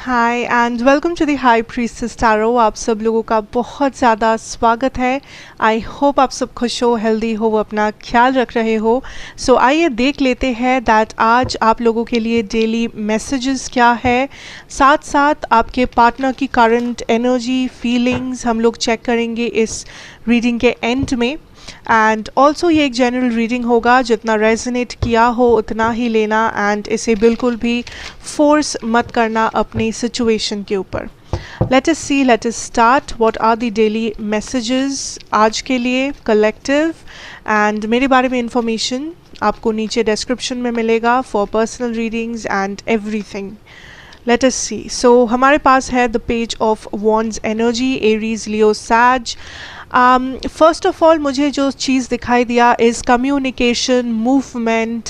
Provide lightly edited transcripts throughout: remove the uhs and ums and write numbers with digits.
Hi and welcome to the high priestess tarot. आप सब लोगों का बहुत ज़्यादा स्वागत है। आई होप आप सब खुश हो, हेल्दी हो, अपना ख्याल रख रहे हो। सो आइए देख लेते हैं दैट आज आप लोगों के लिए डेली मैसेजेस क्या है, साथ साथ आपके पार्टनर की करंट एनर्जी फीलिंग्स हम लोग चेक करेंगे इस रीडिंग के एंड में। एंड ऑल्सो ये एक जनरल रीडिंग होगा, जितना रेजोनेट किया हो उतना ही लेना एंड इसे बिल्कुल भी फोर्स मत करना अपनी सिचुएशन के ऊपर। Let us see, let us start. What are the daily messages आज के लिए कलेक्टिव। एंड मेरे बारे में इंफॉर्मेशन आपको नीचे डिस्क्रिप्शन में मिलेगा for personal readings and everything. Let us see. So हमारे पास है the page of wands energy, Aries, Leo, sage. First of all मुझे जो चीज़ दिखाई दिया is communication, movement,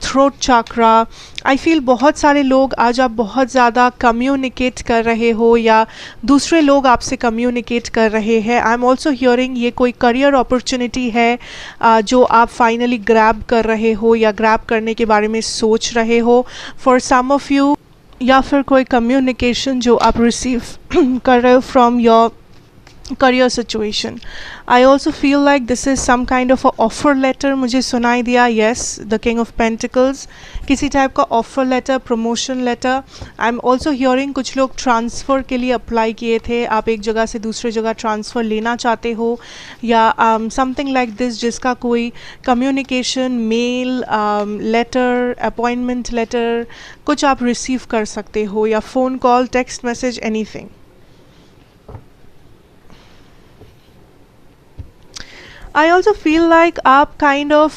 throat chakra. I feel बहुत सारे लोग आज आप बहुत ज़्यादा कम्युनिकेट कर रहे हो या दूसरे लोग आपसे कम्युनिकेट कर रहे हैं। आई एम ऑल्सो हियरिंग ये कोई करियर अपॉर्चुनिटी है जो आप फाइनली ग्रैब कर रहे हो या ग्रैब करने के बारे में सोच रहे हो फॉर सम ऑफ यू, या फिर कोई कम्युनिकेशन जो आप रिसीव कर रहे हो from your career situation. I also feel like this is some kind of a offer letter मुझे सुनाई दिया। yes, the king of pentacles, किसी टाइप का offer letter, promotion letter. I am also hearing कुछ लोग ट्रांसफ़र के लिए apply किए थे, आप एक जगह से दूसरे जगह ट्रांसफ़र लेना चाहते हो या समथिंग लाइक दिस, जिसका कोई communication, mail, letter, appointment letter कुछ आप रिसीव कर सकते हो या phone call, text message, anything. I also feel like आप kind of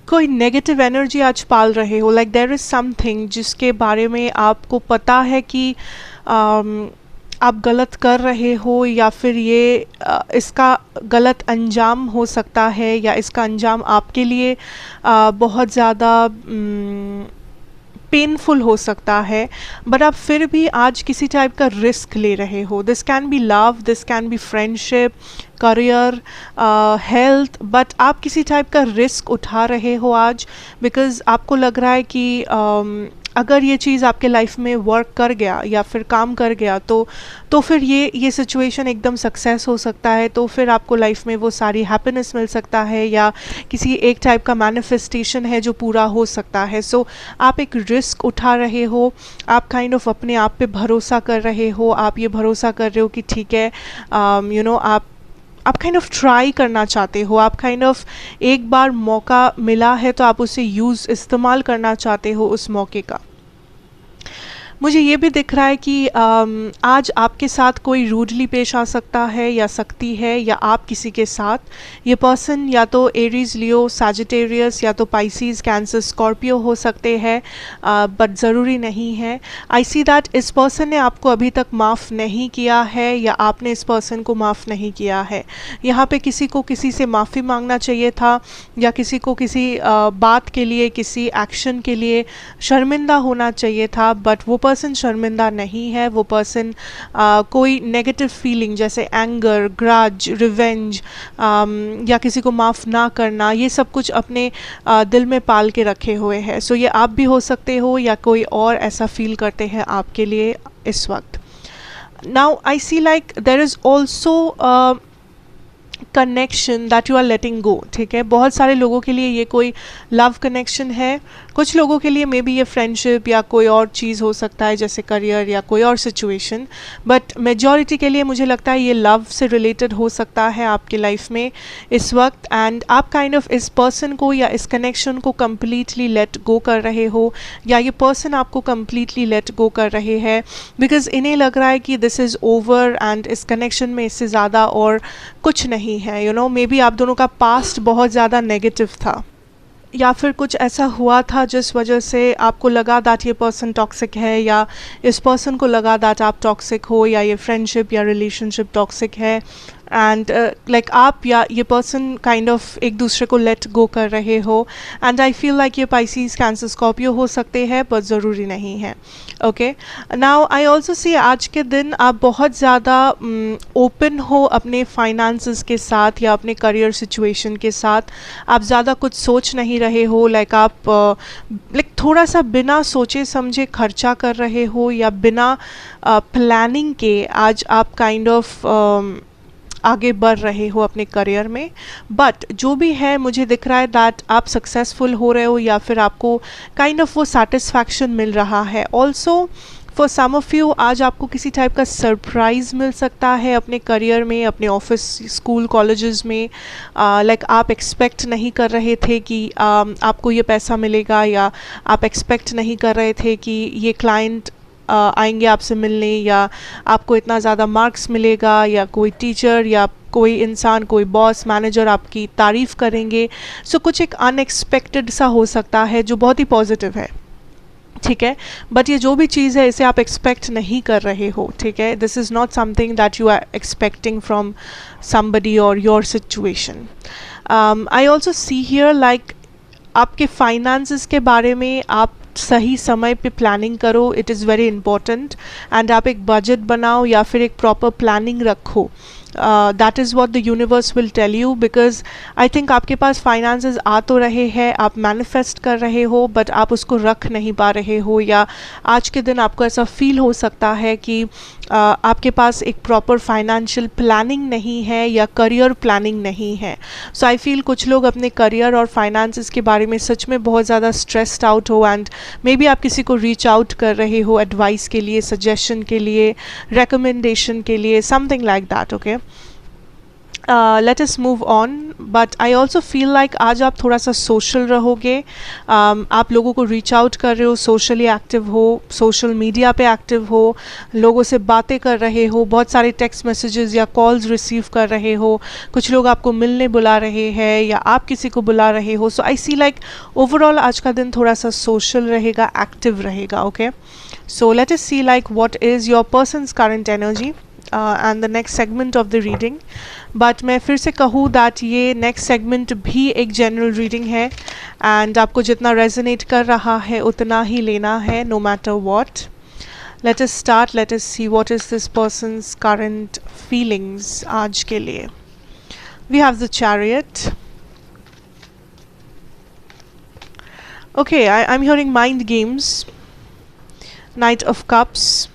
कोई नेगेटिव एनर्जी आज पाल रहे हो। लाइक देयर इज़ समथिंग जिसके बारे में आपको पता है कि आप गलत कर रहे हो या फिर ये इसका गलत अंजाम हो सकता है या इसका अंजाम आपके लिए बहुत ज़्यादा पेनफुल हो सकता है, बट आप फिर भी आज किसी टाइप का रिस्क ले रहे हो। This can be love, this can be friendship, career, health, but आप किसी टाइप का रिस्क उठा रहे हो आज बिकॉज आपको लग रहा है कि अगर ये चीज़ आपके लाइफ में वर्क कर गया या फिर काम कर गया तो फिर ये सिचुएशन एकदम सक्सेस हो सकता है, तो फिर आपको लाइफ में वो सारी हैप्पीनेस मिल सकता है या किसी एक टाइप का मैनिफेस्टेशन है जो पूरा हो सकता है। सो आप एक रिस्क उठा रहे हो, आप काइंड ऑफ अपने आप पे भरोसा कर रहे हो, आप ये भरोसा कर रहे हो कि ठीक है, आप काइंड ऑफ ट्राई करना चाहते हो, आप काइंड ऑफ एक बार मौका मिला है तो आप उसे इस्तेमाल करना चाहते हो उस मौके का। मुझे ये भी दिख रहा है कि आज आपके साथ कोई रूडली पेश आ सकता है या सकती है, या आप किसी के साथ, ये पर्सन या तो एरीज, लियो, सैजिटेरियस या तो पाइसीज, कैंसर, स्कॉर्पियो हो सकते हैं, बट ज़रूरी नहीं है। आई सी दैट इस पर्सन ने आपको अभी तक माफ़ नहीं किया है या आपने इस पर्सन को माफ़ नहीं किया है। यहाँ पे किसी को किसी से माफ़ी मांगना चाहिए था या किसी को किसी बात के लिए, किसी एक्शन के लिए शर्मिंदा होना चाहिए था, बट वो पर्सन शर्मिंदा नहीं है। वो पर्सन कोई नेगेटिव फीलिंग जैसे एंगर, ग्रज, रिवेंज या किसी को माफ़ ना करना, ये सब कुछ अपने दिल में पाल के रखे हुए हैं। सो ये आप भी हो सकते हो या कोई और ऐसा फील करते हैं आपके लिए इस वक्त। Now I see like there is also connection that you are letting go. ठीक है, बहुत सारे लोगों के लिए ये कोई लव कनेक्शन है, कुछ लोगों के लिए मे बी ये फ्रेंडशिप या कोई और चीज़ हो सकता है जैसे करियर या कोई और सिचुएशन, बट मेजॉरिटी के लिए मुझे लगता है ये लव से रिलेटेड हो सकता है आपकी लाइफ में इस वक्त। एंड आप काइंड ऑफ इस पर्सन को या इस कनेक्शन को कम्प्लीटली लेट गो कर रहे हो या ये पर्सन आपको कम्प्लीटली लेट गो कर रहे हैं बिकॉज इन्हें लग रहा है कि दिस इज़ ओवर एंड इस कनेक्शन में इससे ज़्यादा और कुछ नहीं है। यू नो, मे बी आप दोनों का पास्ट बहुत ज़्यादा नेगेटिव था या फिर कुछ ऐसा हुआ था जिस वजह से आपको लगा दैट ये पर्सन टॉक्सिक है या इस पर्सन को लगा दैट आप टॉक्सिक हो या ये फ्रेंडशिप या रिलेशनशिप टॉक्सिक है। एंड लाइक आप या ये पर्सन काइंड ऑफ एक दूसरे को लेट गो कर रहे हो. एंड आई फील लाइक ये पाइसिस कैंसर स्कॉर्पियो हो सकते हैं पर ज़रूरी नहीं है. ओके, नाउ आई ऑल्सो सी आज के दिन आप बहुत ज़्यादा ओपन हो अपने फाइनेंसेस के साथ या अपने करियर सिचुएशन के साथ. आप ज़्यादा कुछ सोच नहीं रहे हो. लाइक आप लाइक थोड़ा सा बिना सोचे समझे खर्चा कर रहे हो या बिना प्लानिंग के आज आप काइंड ऑफ आगे बढ़ रहे हो अपने करियर में. बट जो भी है मुझे दिख रहा है दैट आप सक्सेसफुल हो रहे हो या फिर आपको काइंड ऑफ वो सेटिस्फैक्शन मिल रहा है. Also for some of you आज आपको किसी टाइप का सरप्राइज़ मिल सकता है अपने करियर में, अपने ऑफिस, स्कूल, कॉलेजेस में. लाइक आप एक्सपेक्ट नहीं कर रहे थे कि आपको ये पैसा मिलेगा या आप एक्सपेक्ट नहीं कर रहे थे कि ये क्लाइंट आएंगे आपसे मिलने या आपको इतना ज़्यादा मार्क्स मिलेगा या कोई टीचर या कोई इंसान, कोई बॉस, मैनेजर आपकी तारीफ़ करेंगे. सो कुछ एक अनएक्सपेक्टेड सा हो सकता है जो बहुत ही पॉजिटिव है. ठीक है, बट ये जो भी चीज़ है इसे आप एक्सपेक्ट नहीं कर रहे हो. ठीक है, this is not something that you are expecting from somebody और your situation. I also see here like आपके फाइनेंसेस के बारे में आप सही समय पे प्लानिंग करो. It is very important. And आप एक बजट बनाओ या फिर एक प्रॉपर प्लानिंग रखो. That is what the universe will tell you. Because I think आपके पास फाइनेंसेस आ तो रहे हैं, आप मैनिफेस्ट कर रहे हो बट आप उसको रख नहीं पा रहे हो. या आज के दिन आपको ऐसा फील हो सकता है कि आपके पास एक प्रॉपर फाइनेंशियल प्लानिंग नहीं है या करियर प्लानिंग नहीं है. सो आई फील कुछ लोग अपने करियर और फाइनेंसेस के बारे में सच में बहुत ज़्यादा स्ट्रेस्ड आउट हो. एंड मे बी आप किसी को रीच आउट कर रहे हो एडवाइस के लिए, सजेशन के लिए, रिकमेंडेशन के लिए, something like that. Okay, let us move on. But I also feel like आज आप थोड़ा सा सोशल रहोगे. आप लोगों को रीच आउट कर रहे हो, सोशली एक्टिव हो, सोशल मीडिया पे एक्टिव हो, लोगों से बातें कर रहे हो, बहुत सारे टेक्स्ट मैसेजेस या कॉल्स रिसीव कर रहे हो. कुछ लोग आपको मिलने बुला रहे हैं या आप किसी को बुला रहे हो. सो आई सी लाइक ओवरऑल आज का दिन थोड़ा सा सोशल रहेगा, एक्टिव रहेगा. Okay, so let us see like what is your person's current energy and the next segment of the reading. But मैं फिर से कहूँ दैट ये नेक्स्ट सेगमेंट भी एक जनरल रीडिंग है एंड आपको जितना रेजोनेट कर रहा है उतना ही लेना है, no matter what. Let us start. Let us see what is this person's current feelings आज के लिए. We have the chariot. Okay, I am hearing mind games, knight of cups,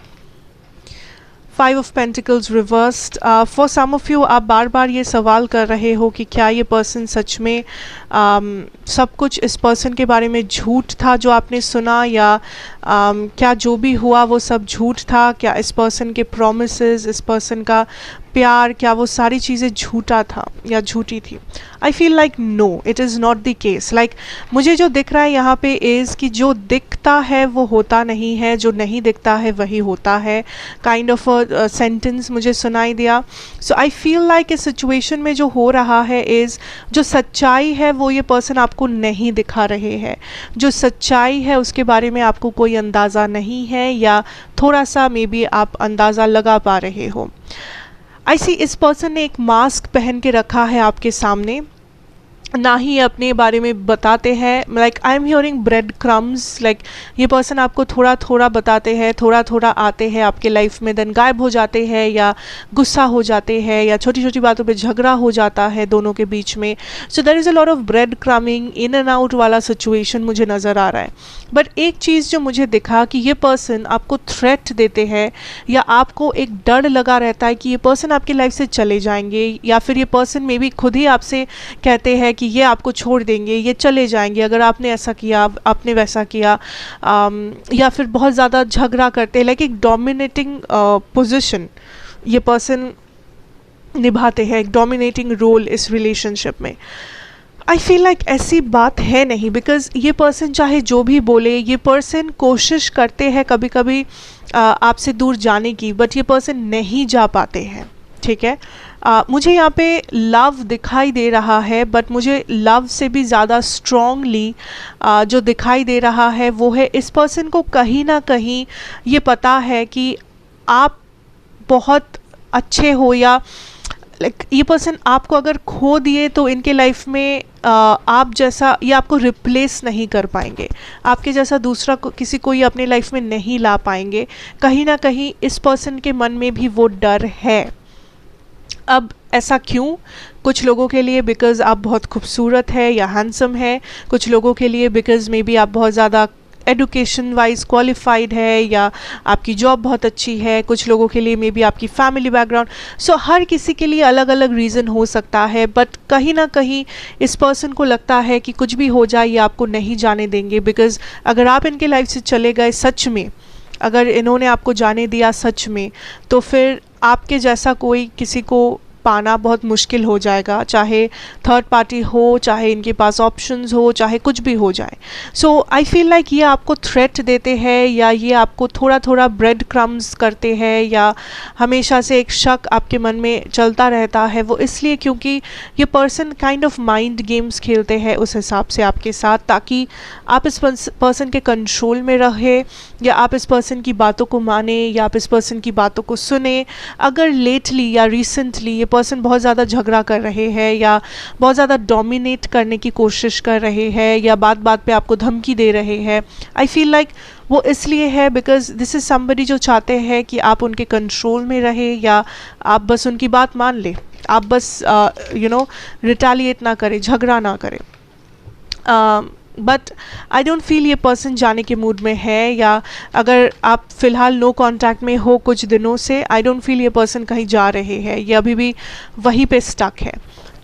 five of pentacles reversed. For some of you आप बार बार ये सवाल कर रहे हो कि क्या ये पर्सन सच में सब कुछ इस पर्सन के बारे में झूठ था जो आपने सुना, या क्या जो भी हुआ वो सब झूठ था. क्या इस पर्सन के प्रोमिसेस, इस पर्सन का प्यार, क्या वो सारी चीज़ें झूठा था या झूठी थी. I feel like no, it is not the case. Like मुझे जो दिख रहा है यहाँ पे इज़ कि जो दिखता है वो होता नहीं है, जो नहीं दिखता है वही होता है. काइंड ऑफ अ सेंटेंस मुझे सुनाई दिया. सो आई फील लाइक इस सिचुएशन में जो हो रहा है इज़ जो सच्चाई है वो ये पर्सन आपको नहीं दिखा रहे हैं. जो सच्चाई है उसके बारे में आपको कोई अंदाज़ा नहीं है या थोड़ा सा मे बी आप अंदाज़ा लगा पा रहे हो. आई सी इस पर्सन ने एक मास्क पहन के रखा है आपके सामने, ना ही अपने बारे में बताते हैं. Like I am hearing bread crumbs. Like ये पर्सन आपको थोड़ा थोड़ा बताते हैं, थोड़ा थोड़ा आते हैं आपके लाइफ में, देन गायब हो जाते हैं या गुस्सा हो जाते हैं या छोटी छोटी बातों पे झगड़ा हो जाता है दोनों के बीच में. So there is a lot of bread crumbing, in and out वाला सिचुएशन मुझे नज़र आ रहा है. बट एक चीज़ जो मुझे दिखा कि ये पर्सन आपको थ्रेट देते हैं या आपको एक डर लगा रहता है कि ये पर्सन आपकी लाइफ से चले जाएंगे, या फिर ये पर्सन मे बी खुद ही आपसे कहते हैं कि ये आपको छोड़ देंगे, ये चले जाएंगे अगर आपने ऐसा किया, आपने वैसा किया, या फिर बहुत ज़्यादा झगड़ा करते हैं. लाइक एक डोमिनेटिंग पोजीशन ये पर्सन निभाते हैं, एक डोमिनेटिंग रोल इस रिलेशनशिप में. आई फील लाइक ऐसी बात है नहीं, बिकॉज ये पर्सन चाहे जो भी बोले, ये पर्सन कोशिश करते हैं कभी कभी आपसे दूर जाने की, बट ये पर्सन नहीं जा पाते हैं. ठीक है, मुझे यहाँ पे लव दिखाई दे रहा है, बट मुझे लव से भी ज़्यादा स्ट्रॉन्गली जो दिखाई दे रहा है वो है इस पर्सन को कहीं ना कहीं ये पता है कि आप बहुत अच्छे हो, या लाइक ये पर्सन आपको अगर खो दिए तो इनके लाइफ में आप जैसा ये आपको रिप्लेस नहीं कर पाएंगे, आपके जैसा दूसरा किसी को ये अपने लाइफ में नहीं ला पाएंगे। कहीं ना कहीं इस पर्सन के मन में भी वो डर है। अब ऐसा क्यों? कुछ लोगों के लिए बिकॉज़ आप बहुत खूबसूरत है या हैंडसम है, कुछ लोगों के लिए बिकॉज़ मे बी आप बहुत ज़्यादा एडुकेशन वाइज क्वालिफाइड है या आपकी जॉब बहुत अच्छी है, कुछ लोगों के लिए मे बी आपकी फैमिली बैकग्राउंड। सो हर किसी के लिए अलग अलग रीज़न हो सकता है, बट कहीं ना कहीं इस पर्सन को लगता है कि कुछ भी हो जाए ये आपको नहीं जाने देंगे। बिकॉज़ अगर आप इनके लाइफ से चले गए सच में, अगर इन्होंने आपको जाने दिया सच में, तो फिर आपके जैसा कोई किसी को पाना बहुत मुश्किल हो जाएगा, चाहे थर्ड पार्टी हो, चाहे इनके पास ऑप्शंस हो, चाहे कुछ भी हो जाए। सो आई फील लाइक ये आपको थ्रेट देते हैं या ये आपको थोड़ा थोड़ा ब्रेड क्रम्स करते हैं या हमेशा से एक शक आपके मन में चलता रहता है। वो इसलिए क्योंकि ये person kind of mind games खेलते हैं उस हिसाब से आपके साथ, ताकि आप इस पर्सन के कंट्रोल में रहे या आप इस पर्सन की बातों को माने या आप इस पर्सन की बातों को सुने। अगर लेटली या रिसेंटली ये पर्सन बहुत ज़्यादा झगड़ा कर रहे हैं या बहुत ज़्यादा डोमिनेट करने की कोशिश कर रहे हैं या बात बात पे आपको धमकी दे रहे हैं, आई फील लाइक वो इसलिए है बिकॉज दिस इज़ समबडी जो चाहते हैं कि आप उनके कंट्रोल में रहे या आप बस उनकी बात मान ले, आप बस रिटेलिएट ना करें, झगड़ा ना करें। बट आई डोंट फील ये पर्सन जाने के मूड में है, या अगर आप फ़िलहाल नो कांटेक्ट में हो कुछ दिनों से, आई डोंट फील ये पर्सन कहीं जा रहे हैं, ये अभी भी वहीं पे स्टक है।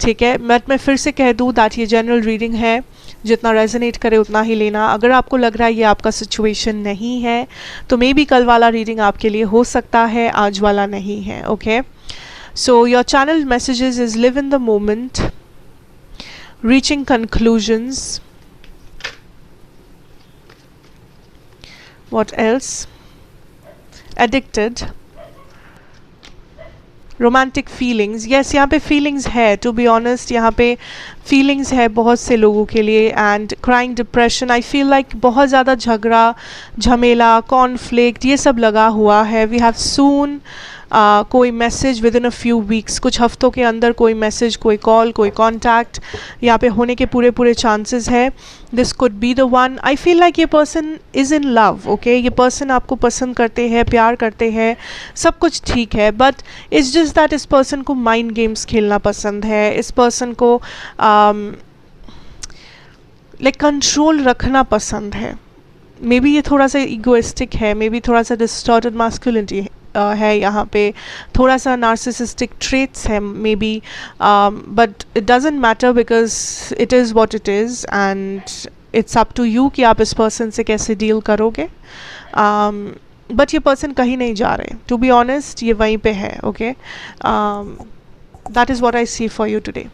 ठीक है, बट मैं फिर से कह दूँ दैट ये जनरल रीडिंग है, जितना रेजोनेट करे उतना ही लेना। अगर आपको लग रहा है ये आपका सिचुएशन नहीं है तो मे बी कल वाला रीडिंग आपके लिए हो सकता है, आज वाला नहीं है। Okay, so your channel messages is live in the moment, reaching conclusions, what else, addicted, romantic feelings. Yes, यहाँ पे फीलिंग्स है, टू बी ऑनेस्ट यहाँ पे फीलिंग्स है बहुत से लोगों के लिए। And crying, depression, I feel like बहुत ज़्यादा झगड़ा झमेला कॉन्फ्लिक्ट ये सब लगा हुआ है। वी हैव सून कोई message with in a few weeks, कुछ हफ्तों के अंदर कोई मैसेज, कोई कॉल, कोई कॉन्टैक्ट यहाँ पे होने के पूरे पूरे चांसेस है। This could be the one. I feel like ये person is in love. Okay, ये पर्सन आपको पसंद करते हैं, प्यार करते हैं, सब कुछ ठीक है, बट इट्स जस्ट दैट इस पर्सन को माइंड गेम्स खेलना पसंद है, इस पर्सन को लाइक कंट्रोल रखना पसंद है। मे बी ये थोड़ा सा ईगोइस्टिक है, मे बी थोड़ा सा डिस्टॉर्टेड मास्कुलिनिटी है यहाँ पे, थोड़ा सा नार्सिसिस्टिक ट्रेट्स है maybe, but it doesn't matter because it is what it is and it's up to you कि आप इस पर्सन से कैसे डील करोगे। बट ये पर्सन कहीं नहीं जा रहे, टू बी ऑनेस्ट ये वहीं पे है। Okay, that is what I see for you today.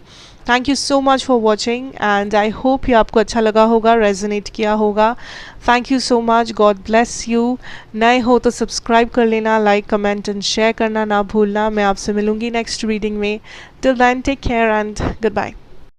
Thank you so much for watching and I hope ये आपको अच्छा लगा होगा, रेजोनेट किया होगा। Thank you so much, God bless you. नए हो तो सब्सक्राइब कर लेना, लाइक कमेंट एंड शेयर करना ना भूलना। मैं आपसे मिलूंगी नेक्स्ट रीडिंग में। Till then take care and good bye.